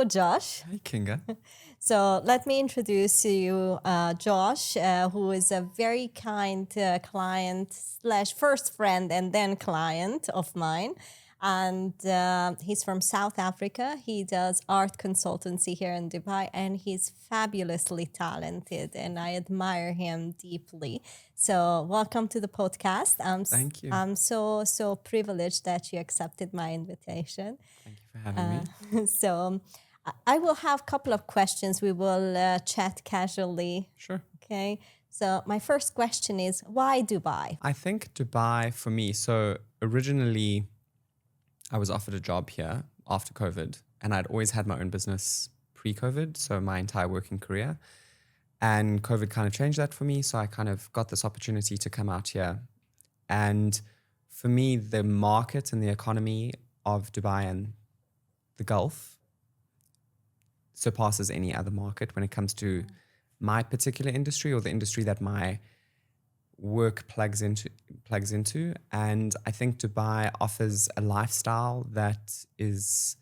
Hello, Josh. Hi, Kinga. So let me introduce to you Josh, who is a very kind client slash first friend and then client of mine. And he's from South Africa. He does art consultancy here in Dubai, and he's fabulously talented, and I admire him deeply. So welcome to the podcast. Thank you. I'm so privileged that you accepted my invitation. Thank you for having me. So I will have a couple of questions. We will chat casually. Sure. Okay. So my first question is, why Dubai? I think Dubai for me, so originally I was offered a job here after COVID, and I'd always had my own business pre-COVID, so my entire working career. And COVID kind of changed that for me, so I kind of got this opportunity to come out here. And for me, the market and the economy of Dubai and the Gulf surpasses any other market when it comes to my particular industry or the industry that my work plugs into. And I think Dubai offers a lifestyle that is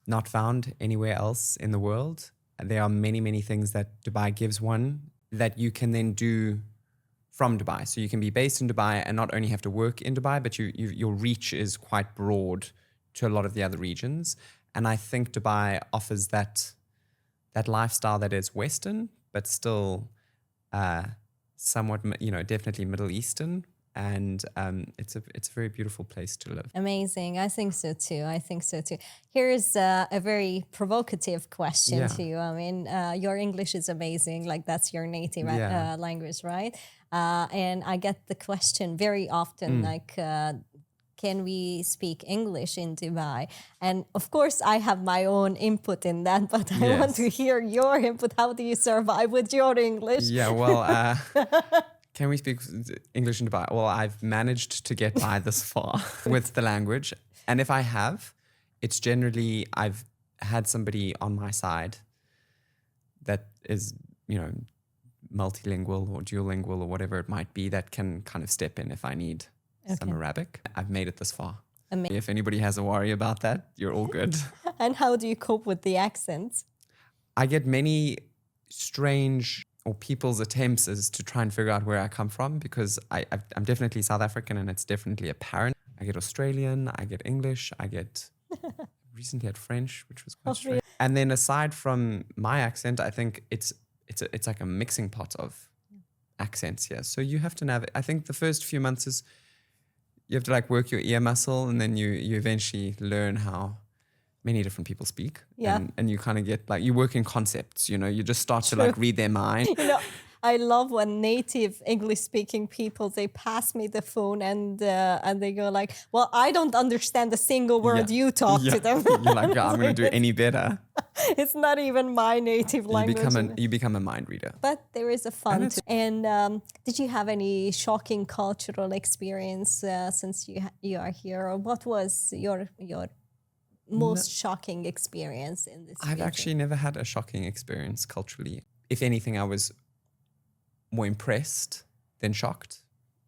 not found anywhere else in the world. And there are many things that Dubai gives one that you can then do from Dubai. So you can be based in Dubai and not only have to work in Dubai, but your reach is quite broad to a lot of the other regions. And I think Dubai offers that lifestyle that is Western, but still somewhat, definitely Middle Eastern. And it's a very beautiful place to live. Amazing. I think so too. Here's a very provocative question to you. I mean, your English is amazing. Like, that's your native language, right? And I get the question very often, like, can we speak English in Dubai? And of course, I have my own input in that, but I want to hear your input. How do you survive with your English? Yeah, well, can we speak English in Dubai? Well, I've managed to get by this far with the language. And if I have, it's generally I've had somebody on my side that is, multilingual or duolingual or whatever it might be that can kind of step in if I need some Arabic. I've made it this far. If anybody has a worry about that, you're all good. And how do you cope with the accents? I get many strange or people's attempts as to try and figure out where I come from, because I'm definitely South African and it's definitely apparent. I get Australian, I get English, I get recently had French, which was quite strange. And then aside from my accent, I think it's like a mixing pot of accents here. So you have to navigate. I think the first few months is you have to like work your ear muscle, and then you eventually learn how many different people speak. Yeah. And you kind of get like, you work in concepts, you just start to like read their mind. I love when native English speaking people, they pass me the phone and they go like, well, I don't understand a single word you talk to them. You're like, I'm going to do any better. It's not even my native language. You become a mind reader. But there is a fun too. And did you have any shocking cultural experience since you are here? Or what was your most shocking experience in this I've region? actually never had a shocking experience culturally. If anything, I was more impressed than shocked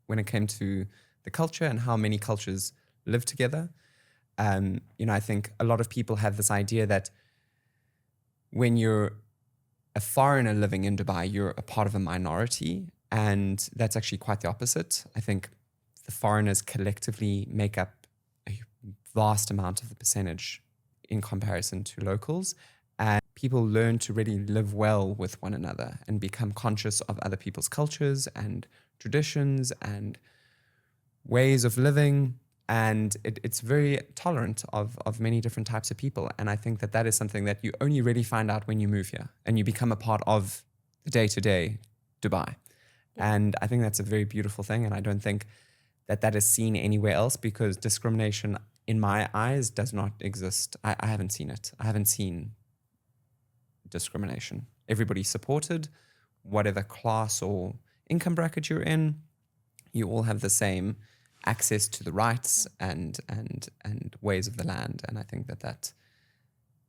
when it came to the culture and how many cultures live together. I think a lot of people have this idea that when you're a foreigner living in Dubai, you're a part of a minority, and that's actually quite the opposite. I think the foreigners collectively make up a vast amount of the percentage in comparison to locals. And people learn to really live well with one another and become conscious of other people's cultures and traditions and ways of living. And it's very tolerant of many different types of people. And I think that is something that you only really find out when you move here and you become a part of the day-to-day Dubai. Yeah. And I think that's a very beautiful thing. And I don't think that is seen anywhere else, because discrimination in my eyes does not exist. I haven't seen it. I haven't seen discrimination. Everybody's supported, whatever class or income bracket you're in. You all have the same access to the rights and ways of the land. And I think that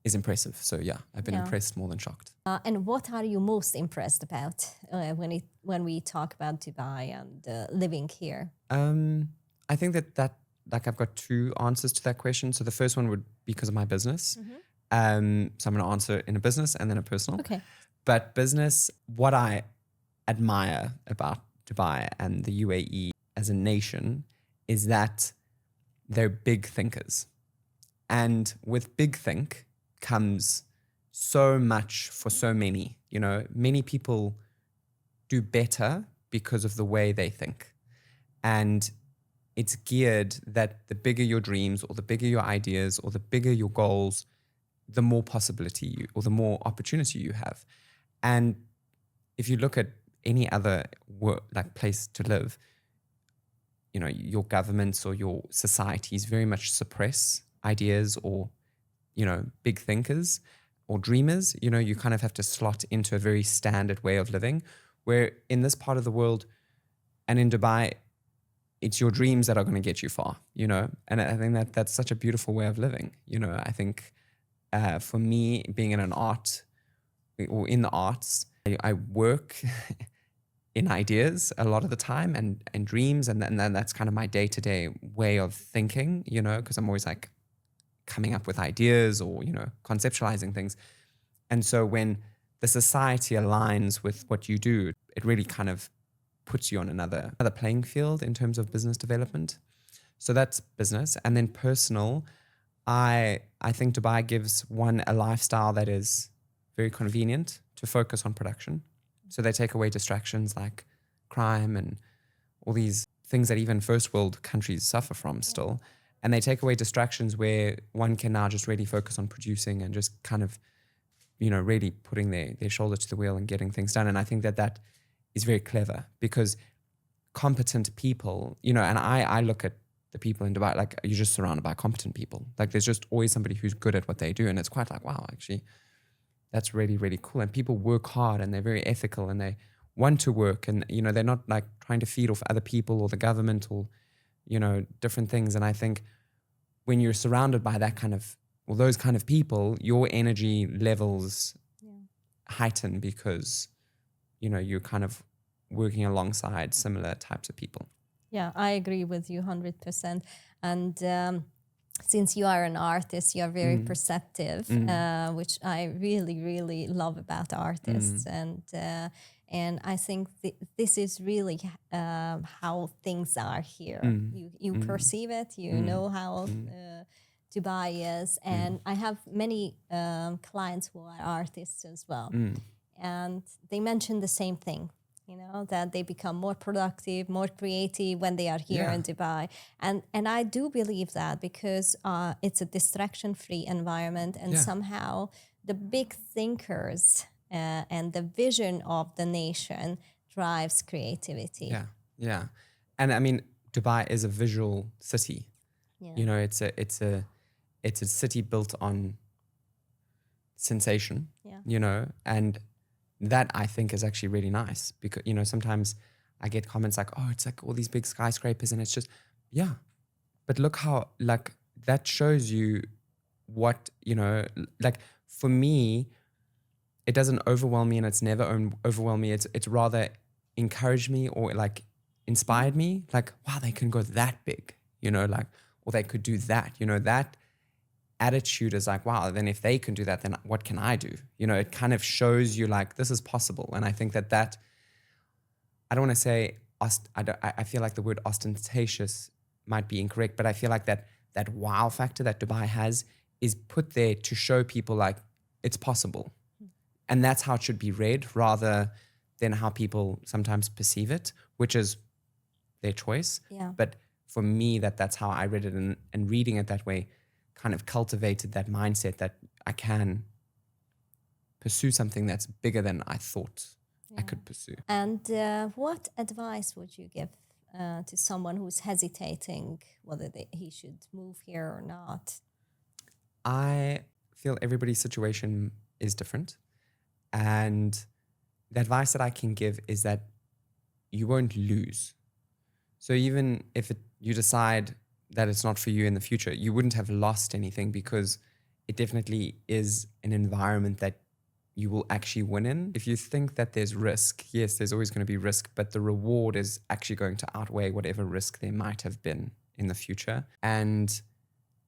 is impressive. So yeah, I've been impressed more than shocked. And what are you most impressed about when we talk about Dubai and living here? I think that like I've got two answers to that question. So the first one would be because of my business. So I'm going to answer in a business and then a personal. Okay. But business, what I admire about Dubai and the UAE as a nation is that they're big thinkers. And with big think comes so much for so many. You know, many people do better because of the way they think. And it's geared that the bigger your dreams or the bigger your ideas or the bigger your goals, the more possibility you, or the more opportunity you have. And if you look at any other place to live, you know, your governments or your societies very much suppress ideas or, you know, big thinkers or dreamers. You know, you kind of have to slot into a very standard way of living, where in this part of the world and in Dubai, it's your dreams that are going to get you far, you know? And I think that that's such a beautiful way of living. You know, I think for me, being in an art or in the arts, I work in ideas a lot of the time and dreams. And then that's kind of my day-to-day way of thinking, you know, because I'm always like coming up with ideas or, you know, conceptualizing things. And so when the society aligns with what you do, it really kind of puts you on another playing field in terms of business development. So that's business. And then personal, I think Dubai gives one a lifestyle that is very convenient to focus on production. So they take away distractions like crime and all these things that even first world countries suffer from still. And they take away distractions where one can now just really focus on producing and just kind of, you know, really putting their shoulder to the wheel and getting things done. And I think that is very clever because competent people, you know, and I look at the people in Dubai, like you're just surrounded by competent people. Like there's just always somebody who's good at what they do. And it's quite like, wow, actually, that's really, really cool. And people work hard and they're very ethical and they want to work and, you know, they're not like trying to feed off other people or the government or, you know, different things. And I think when you're surrounded by that kind of, well, those kind of people, your energy levels heighten because, you know, you're kind of working alongside similar types of people. Yeah, I agree with you 100%. And since you are an artist, you are very perceptive, which I really, really love about artists. And I think this is really how things are here. You perceive it, you know how Dubai is. And I have many clients who are artists as well. And they mention the same thing. You know, that they become more productive, more creative when they are here in Dubai. And I do believe that because it's a distraction-free environment and somehow the big thinkers and the vision of the nation drives creativity. Yeah, yeah. And I mean, Dubai is a visual city. Yeah. You know, it's a city built on sensation, you know, and that I think is actually really nice because, you know, sometimes I get comments like, oh, it's like all these big skyscrapers and it's just, yeah. But look how, like, that shows you what, you know, like for me, it doesn't overwhelm me and it's never overwhelmed me. It's rather encouraged me or like inspired me. Like, wow, they can go that big, you know, like, or they could do that, you know, that attitude is like, wow, then if they can do that, then what can I do? You know, it kind of shows you like, this is possible. And I think that I don't want to say, I feel like the word ostentatious might be incorrect, but I feel like that wow factor that Dubai has is put there to show people like it's possible. And that's how it should be read rather than how people sometimes perceive it, which is their choice. Yeah. But for me, that's how I read it and reading it that way kind of cultivated that mindset that I can pursue something that's bigger than I thought I could pursue. And what advice would you give to someone who's hesitating whether he should move here or not? I feel everybody's situation is different. And the advice that I can give is that you won't lose. So even if you decide that it's not for you in the future, you wouldn't have lost anything because it definitely is an environment that you will actually win in. If you think that there's risk, yes, there's always going to be risk, but the reward is actually going to outweigh whatever risk there might have been in the future. And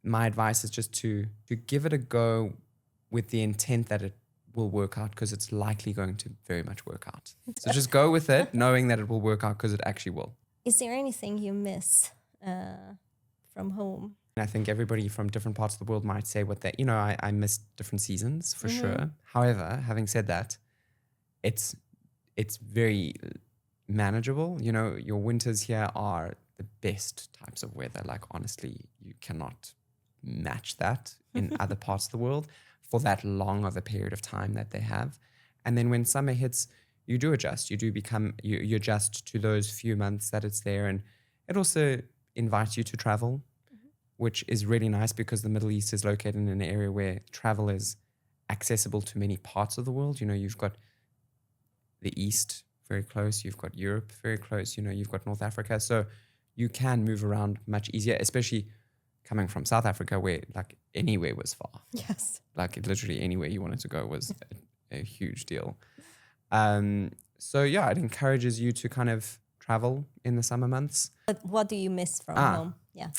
my advice is just to give it a go with the intent that it will work out, because it's likely going to very much work out. So just go with it, knowing that it will work out, because it actually will. Is there anything you miss from home? I think everybody from different parts of the world might say what they, I miss different seasons for sure. However, having said that, it's very manageable. Your winters here are the best types of weather. Like, honestly, you cannot match that in other parts of the world for that long of a period of time that they have. And then when summer hits, you do adjust. You adjust to those few months that it's there. And it also invites you to travel, which is really nice, because the Middle East is located in an area where travel is accessible to many parts of the world. You've got the East very close, you've got Europe very close, you've got North Africa. So you can move around much easier, especially coming from South Africa, where like anywhere was far. Yes. Like literally anywhere you wanted to go was a huge deal. So yeah, it encourages you to kind of travel in the summer months. But what do you miss from home? Yeah.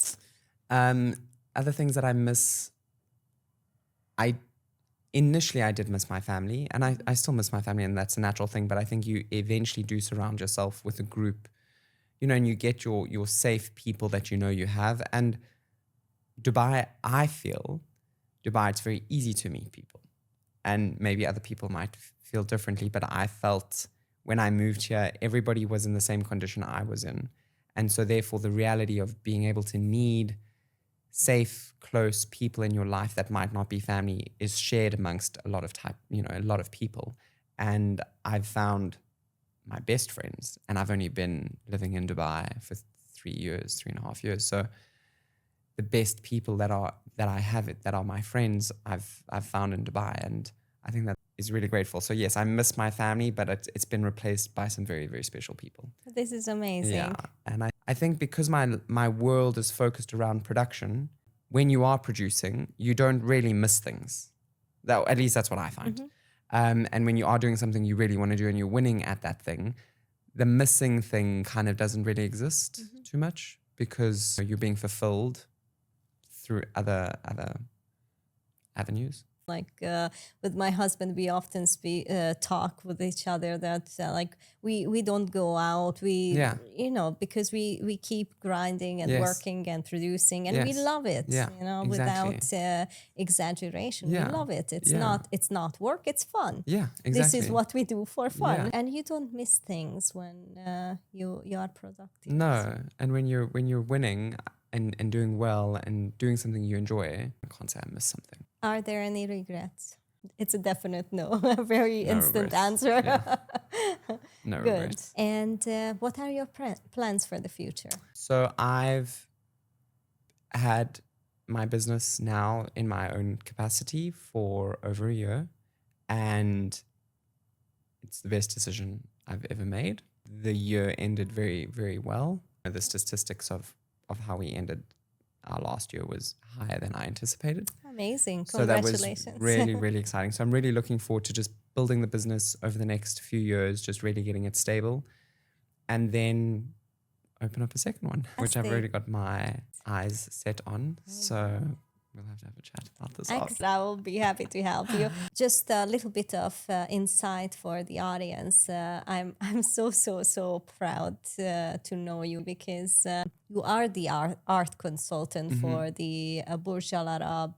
Other things that I miss, initially I did miss my family, and I still miss my family, and that's a natural thing. But I think you eventually do surround yourself with a group, and you get your safe people that you have. And Dubai, I feel, it's very easy to meet people. And maybe other people might feel differently, but I felt when I moved here, everybody was in the same condition I was in. And so therefore the reality of being able to need safe, close people in your life that might not be family is shared amongst a lot of people. And I've found my best friends, and I've only been living in Dubai for 3.5 years. So the best people that are my friends, I've found in Dubai, and I think that is really grateful. So yes, I miss my family, but it's been replaced by some very, very special people. This is amazing. Yeah, and I think because my world is focused around production, when you are producing, you don't really miss things. At least that's what I find. And when you are doing something you really want to do and you're winning at that thing, the missing thing kind of doesn't really exist too much, because you're being fulfilled through other avenues. Like with my husband, we often talk with each other that like we don't go out. Because we keep grinding and working and producing, and we love it. Exactly. Without exaggeration, we love it. It's not work. It's fun. Yeah, exactly. This is what we do for fun, and you don't miss things when you are productive. No, and when you're winning and doing well and doing something you enjoy, I can't say I miss something. Are there any regrets? It's a definite no, a very instant answer. Yeah. No Good. regrets. And what are your plans for the future? So I've had my business now in my own capacity for over a year, and it's the best decision I've ever made. The year ended very, very well. The statistics of how we ended our last year was higher than I anticipated. Amazing. Congratulations. So that was really, really exciting. So I'm really looking forward to just building the business over the next few years, just really getting it stable, and then open up a second one, which I've already got my eyes set on. So we'll have to have a chat about this. I will be happy to help you. Just a little bit of insight for the audience. I'm so proud to know you, because you are the art consultant for the Burj Al Arab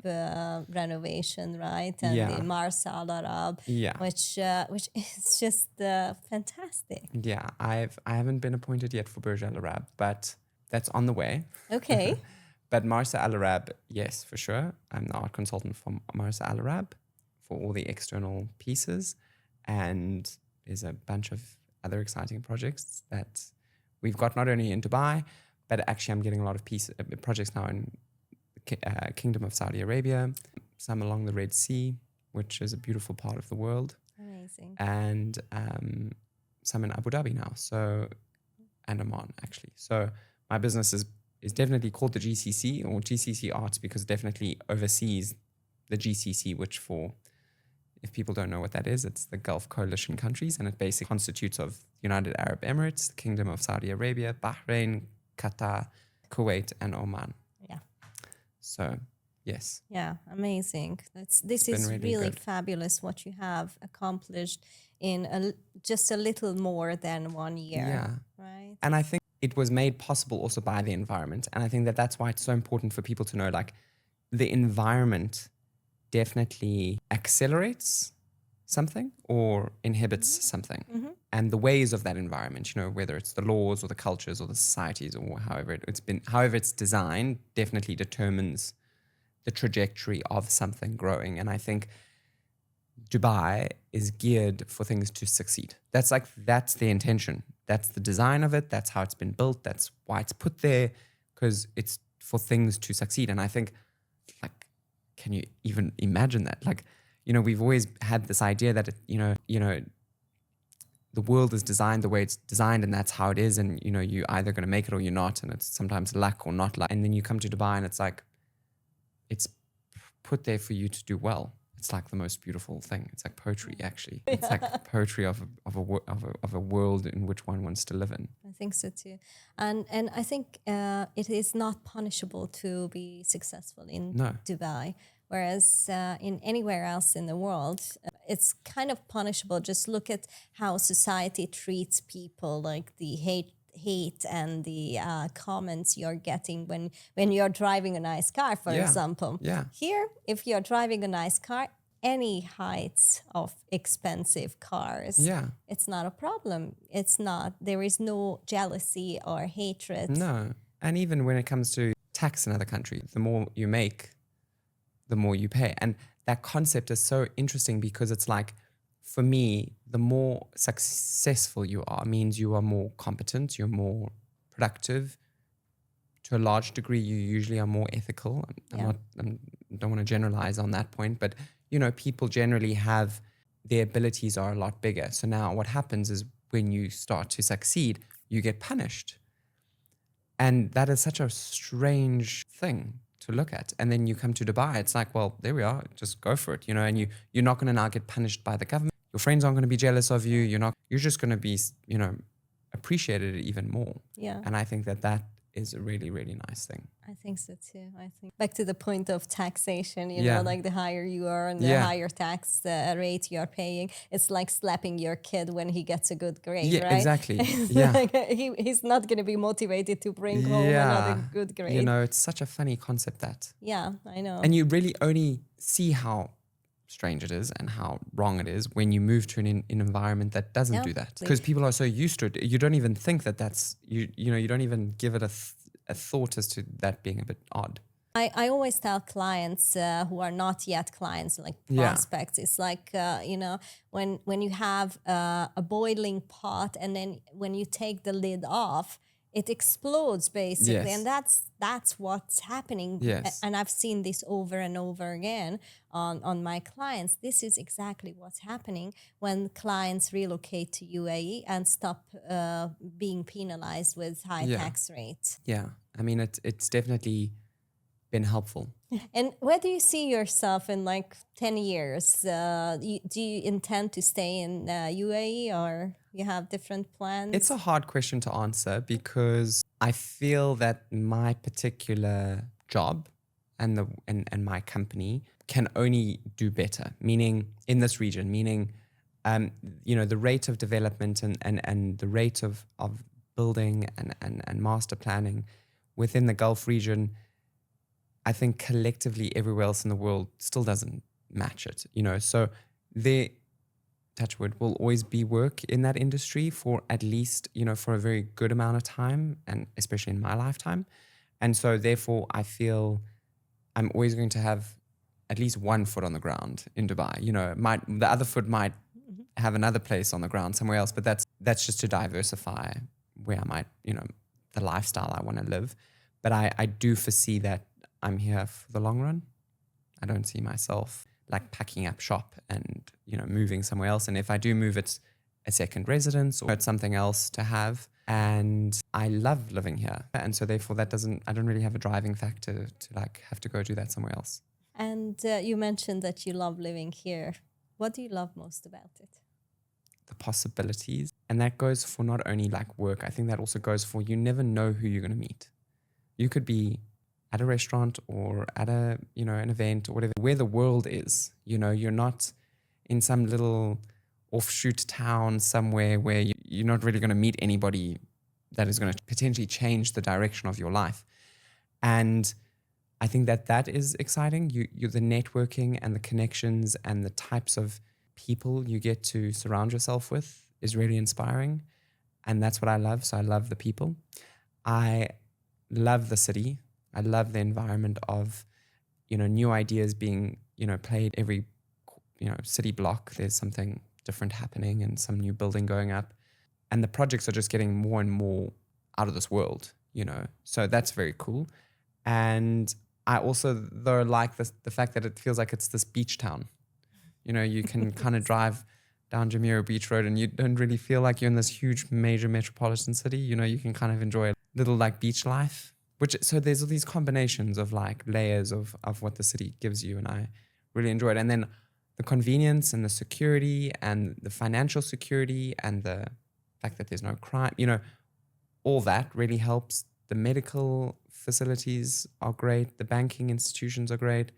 renovation, right? And the Marsa Al Arab, which is just fantastic. Yeah, I haven't been appointed yet for Burj Al Arab, but that's on the way. Okay. But Marsa Al Arab, yes, for sure. I'm the art consultant for Marsa Al Arab for all the external pieces. And there's a bunch of other exciting projects that we've got not only in Dubai, but actually I'm getting a lot of projects now in the Kingdom of Saudi Arabia, some along the Red Sea, which is a beautiful part of the world. Amazing. And some in Abu Dhabi now, and Oman, actually. So my business is definitely called the GCC, or GCC Arts, because it definitely oversees the GCC, which if people don't know what that is, it's the Gulf Coalition countries, and it basically constitutes of United Arab Emirates, the Kingdom of Saudi Arabia, Bahrain, Qatar, Kuwait, and Oman. Yeah. So Yes. Yeah, amazing. This Been is really really good. fabulous what you have accomplished in just a little more than 1 year, Yeah. right? And I think it was made possible also by the environment. And I think that that's why it's so important for people to know, like, the environment definitely accelerates something or inhibits something. And the ways of that environment, you know, whether it's the laws or the cultures or the societies or however it's designed, definitely determines the trajectory of something growing. And I think Dubai is geared for things to succeed. That's the intention. That's the design of it. That's how it's been built. That's why it's put there, because it's for things to succeed. And I think, like, can you even imagine that? Like, you know, we've always had this idea that, the world is designed the way it's designed, and that's how it is. And, you know, you're either going to make it or you're not. And it's sometimes luck or not luck. And then you come to Dubai and it's like, it's put there for you to do well. It's like the most beautiful thing. It's like poetry, actually. It's like poetry of a world in which one wants to live in. I think so too, and I think it is not punishable to be successful in Dubai, whereas in anywhere else in the world, it's kind of punishable. Just look at how society treats people, like the hate and the comments you're getting when you're driving a nice car, for example. Yeah. Here, if you're driving a nice car, any heights of expensive cars, it's not a problem. There is no jealousy or hatred. No. And even when it comes to tax in other countries, the more you make, the more you pay. And that concept is so interesting because it's like, for me, the more successful you are means you are more competent, you're more productive. To a large degree, you usually are more ethical. I don't want to generalize on that point, but, you know, people generally have, their abilities are a lot bigger. So now what happens is when you start to succeed, you get punished. And that is such a strange thing to look at. And then you come to Dubai, it's like, well, there we are, just go for it, you know, and you're not going to now get punished by the government. Your friends aren't going to be jealous of you. You're just going to be, you know, appreciated even more. Yeah. And I think that is a really, really nice thing. I think so too. I think back to the point of taxation, you know, like the higher you are and the higher tax rate you're paying, it's like slapping your kid when he gets a good grade, right? Exactly. Yeah. Like he's not going to be motivated to bring home another good grade. You know, it's such a funny concept that. Yeah, I know. And you really only see how strange it is and how wrong it is when you move to an environment that doesn't do that, because people are so used to it. You don't even think that that's you know, you don't even give it a thought as to that being a bit odd. I always tell clients who are not yet clients, like prospects, it's like, you know, when you have a boiling pot and then when you take the lid off, it explodes basically. And that's what's happening. And I've seen this over and over again on my clients. This is exactly what's happening when clients relocate to UAE and stop being penalized with high tax rates. Yeah, I mean, it's definitely been helpful. And where do you see yourself in like 10 years? Do you intend to stay in UAE or you have different plans? It's a hard question to answer because I feel that my particular job and my company can only do better, meaning in this region, meaning, you know, the rate of development and the rate of building and master planning within the Gulf region, I think collectively everywhere else in the world still doesn't match it, you know. So there, touch wood, will always be work in that industry for at least, you know, for a very good amount of time, and especially in my lifetime. And so therefore I feel I'm always going to have at least one foot on the ground in Dubai. You know, the other foot might have another place on the ground somewhere else, but that's just to diversify where I might, you know, the lifestyle I want to live. But I do foresee that I'm here for the long run. I don't see myself like packing up shop and, you know, moving somewhere else. And if I do move, it's a second residence or it's something else to have. And I love living here. And so therefore I don't really have a driving factor to like have to go do that somewhere else. And you mentioned that you love living here. What do you love most about it? The possibilities. And that goes for not only like work, I think that also goes for, you never know who you're going to meet. You could be at a restaurant or at a, an event or whatever, where the world is. You're not in some little offshoot town somewhere where you're not really going to meet anybody that is going to potentially change the direction of your life. And I think that is exciting. You the networking and the connections and the types of people you get to surround yourself with is really inspiring. And that's what I love. So I love the people. I love the city. I love the environment of, new ideas being, played every, city block. There's something different happening and some new building going up. And the projects are just getting more and more out of this world, So that's very cool. And I also, though, like the fact that it feels like it's this beach town. You can kind of drive down Jumeirah Beach Road and you don't really feel like you're in this huge major metropolitan city. You can kind of enjoy a little like beach life. So there's all these combinations of like layers of what the city gives you, and I really enjoy it. And then the convenience and the security and the financial security and the fact that there's no crime, all that really helps. The medical facilities are great. The banking institutions are great.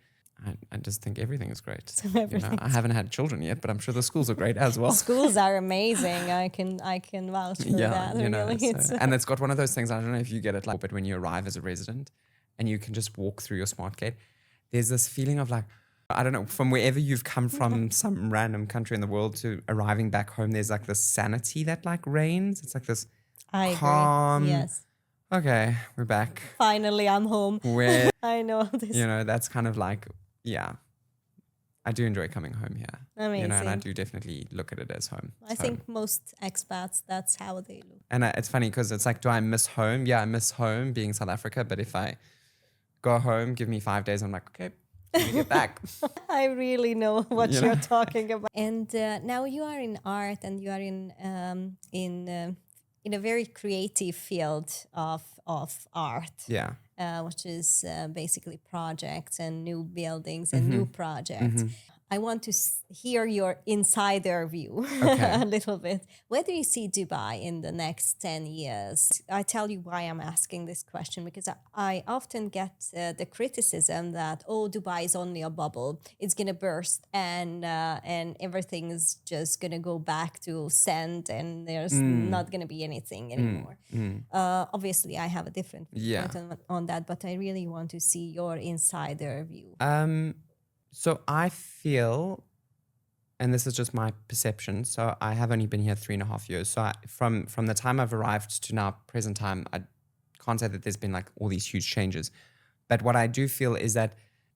I just think everything is great. I haven't had children yet, but I'm sure the schools are great as well. Schools are amazing. I can vouch for that. Really. And it's got one of those things, I don't know if you get it, but when you arrive as a resident and you can just walk through your smart gate, there's this feeling of like, I don't know, from wherever you've come from, some random country in the world to arriving back home, there's like this sanity that like reigns. It's like this calm. Agree. Yes. Okay, we're back. Finally, I'm home. Where I know this. That's kind of like, yeah, I do enjoy coming home here. Amazing. And I do definitely look at it as home. I think most expats, that's how they look. And it's funny because it's like, do I miss home? Yeah, I miss home being South Africa. But if I go home, give me 5 days, I'm like, okay, let me get back. I really know what you're talking about. And now you are in art and you are in a very creative field of art. Yeah. Which is basically projects and new buildings and new projects. I want to hear your insider view a little bit. Where do you see Dubai in the next 10 years? I tell you why I'm asking this question, because I often get the criticism that, Dubai is only a bubble. It's going to burst and everything is just going to go back to sand and there's not going to be anything anymore. Obviously, I have a different point on that, but I really want to see your insider view. So I feel, and this is just my perception, so I have only been here 3.5 years. So from the time I've arrived to now, present time, I can't say that there's been like all these huge changes. But what I do feel is that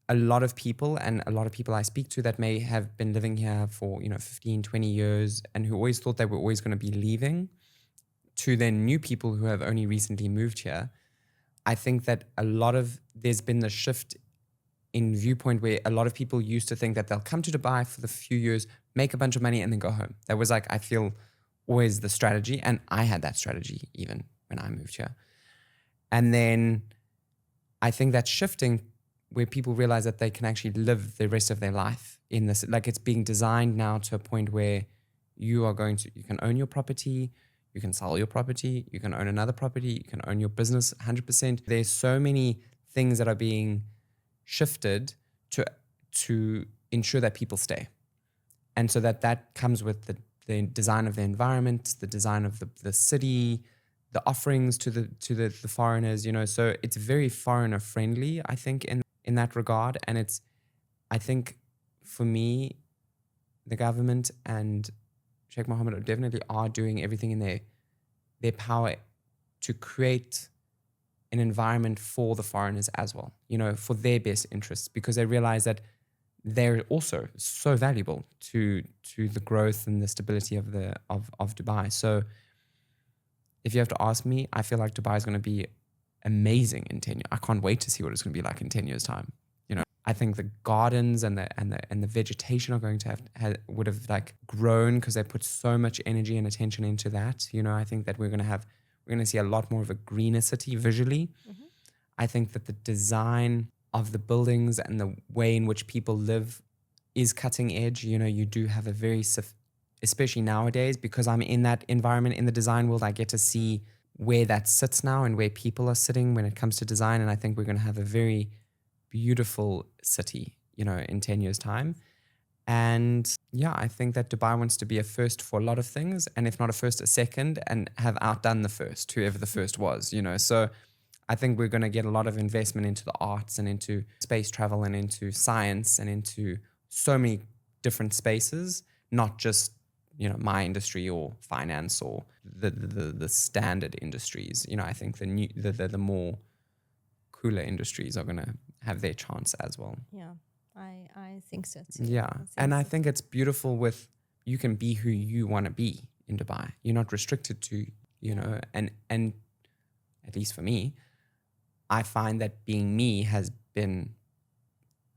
a lot of people I speak to that may have been living here for, 15, 20 years and who always thought they were always going to be leaving, to then new people who have only recently moved here, I think that there's been the shift in viewpoint where a lot of people used to think that they'll come to Dubai for the few years, make a bunch of money and then go home. That was like, I feel, always the strategy. And I had that strategy even when I moved here. And then I think that's shifting where people realize that they can actually live the rest of their life in this. Like it's being designed now to a point where you can own your property, you can sell your property, you can own another property, you can own your business 100%. There's so many things that are being shifted to ensure that people stay. And so that comes with the design of the environment, the design of the city, the offerings to the foreigners, so it's very foreigner friendly, I think, in that regard. And I think for me, the government and Sheikh Mohammed definitely are doing everything in their power to create an environment for the foreigners as well, for their best interests, because they realize that they're also so valuable to the growth and the stability of Dubai. So if you have to ask me, I feel like Dubai is going to be amazing in 10 years. I can't wait to see what it's going to be like in 10 years' time. I think the gardens and the vegetation are going to would have like grown because they put so much energy and attention into that. I think that we're going to see a lot more of a greener city visually. Mm-hmm. I think that the design of the buildings and the way in which people live is cutting edge. You do have a very, especially nowadays, because I'm in that environment in the design world, I get to see where that sits now and where people are sitting when it comes to design. And I think we're going to have a very beautiful city, in 10 years' time. And yeah, I think that Dubai wants to be a first for a lot of things, and if not a first, a second, and have outdone the first, whoever the first was, So I think we're going to get a lot of investment into the arts and into space travel and into science and into so many different spaces, not just, my industry or finance or the standard industries. I think the more cooler industries are going to have their chance as well. Yeah, I think so too. Yeah. I think it's beautiful you can be who you want to be in Dubai. You're not restricted to, and at least for me, I find that being me has been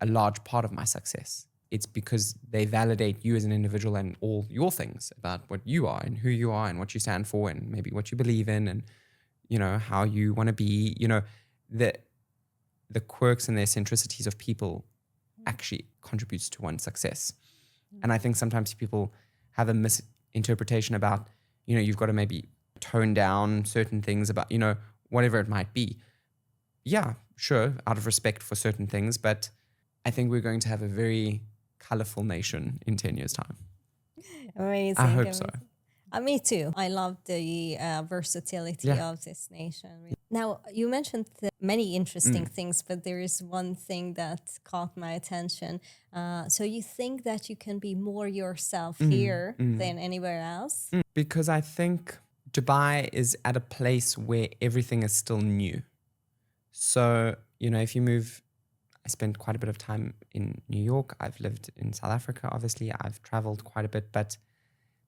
a large part of my success. It's because they validate you as an individual and all your things about what you are and who you are and what you stand for and maybe what you believe in and, how you want to be, the quirks and the eccentricities of people actually contributes to one's success. And I think sometimes people have a misinterpretation about, you've got to maybe tone down certain things about, whatever it might be. Yeah, sure, out of respect for certain things, but I think we're going to have a very colorful nation in 10 years' time. Amazing. I hope so. Me too. I love the versatility of this nation. Now, you mentioned many interesting things, but there is one thing that caught my attention. So you think that you can be more yourself here than anywhere else? Because I think Dubai is at a place where everything is still new. So, if you move, I spent quite a bit of time in New York. I've lived in South Africa, obviously. I've traveled quite a bit, but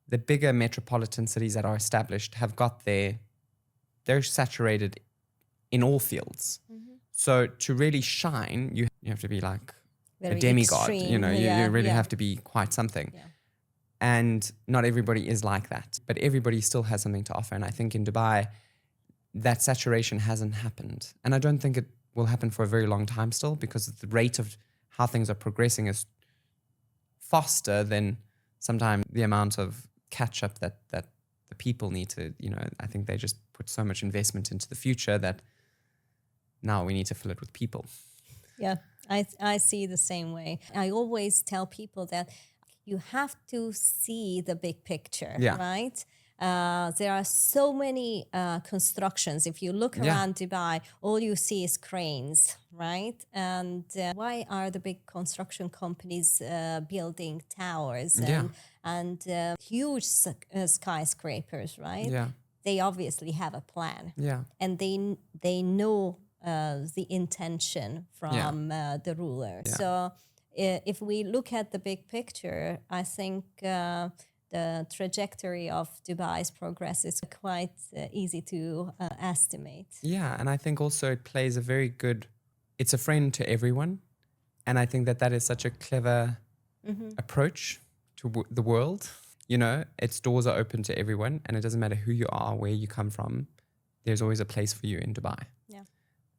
the bigger metropolitan cities that are established have got they're saturated in all fields. So to really shine, you have to be like Very a demigod. extreme. You really have to be quite something. Yeah. And not everybody is like that, but everybody still has something to offer. And I think in Dubai, that saturation hasn't happened. And I don't think it will happen for a very long time still, because the rate of how things are progressing is faster than sometimes the amount of catch up that the people need to, I think they just put so much investment into the future that now we need to fill it with people. Yeah, I see the same way. I always tell people that you have to see the big picture, right? There are so many constructions. If you look around Dubai, all you see is cranes, right? And why are the big construction companies building towers and huge skyscrapers, right? Yeah. They obviously have a plan. Yeah. And they know the intention from the ruler. Yeah. So if we look at the big picture, I think the trajectory of Dubai's progress is quite easy to estimate. Yeah, and I think also it plays it's a friend to everyone. And I think that is such a clever approach to the world. Its doors are open to everyone, and it doesn't matter who you are, where you come from, there's always a place for you in Dubai. Yeah.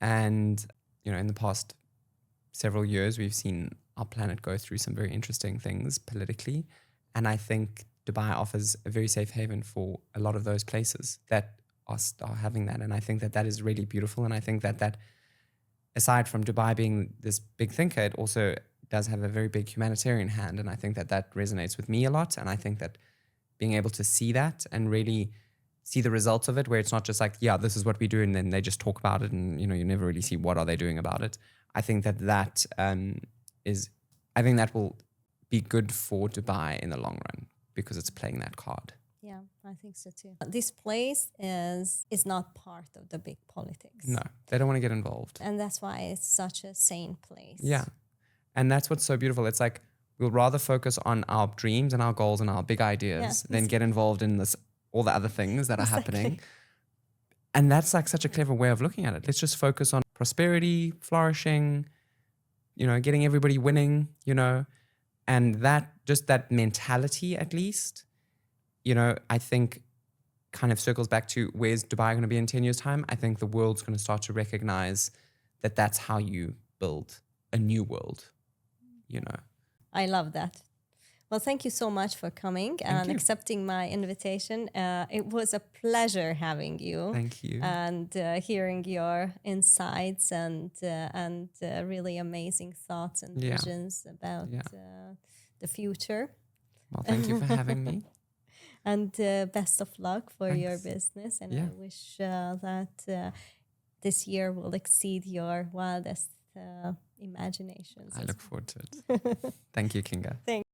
And, in the past several years, we've seen our planet go through some very interesting things politically. And I think Dubai offers a very safe haven for a lot of those places that are having that. And I think that is really beautiful. And I think that aside from Dubai being this big thinker, it also does have a very big humanitarian hand. And I think that resonates with me a lot. And I think that being able to see that and really see the results of it, where it's not just like, yeah, this is what we do, and then they just talk about it and, you never really see what are they doing about it. I think that will be good for Dubai in the long run, because it's playing that card. Yeah, I think so too. This place is not part of the big politics. No, they don't want to get involved. And that's why it's such a sane place. Yeah. And that's what's so beautiful. It's like, we'll rather focus on our dreams and our goals and our big ideas than get involved in all the other things that are happening. And that's like such a clever way of looking at it. Let's just focus on prosperity, flourishing, getting everybody winning, and that mentality, at least, I think kind of circles back to, where's Dubai going to be in 10 years' time? I think the world's going to start to recognize that that's how you build a new world, I love that. Well, thank you so much for coming and accepting my invitation. It was a pleasure having you. Thank you. And hearing your insights and really amazing thoughts and visions about the future. Well, thank you for having me. And best of luck for your business. And I wish that this year will exceed your wildest imaginations. I look forward to it. Thank you, Kinga. Thank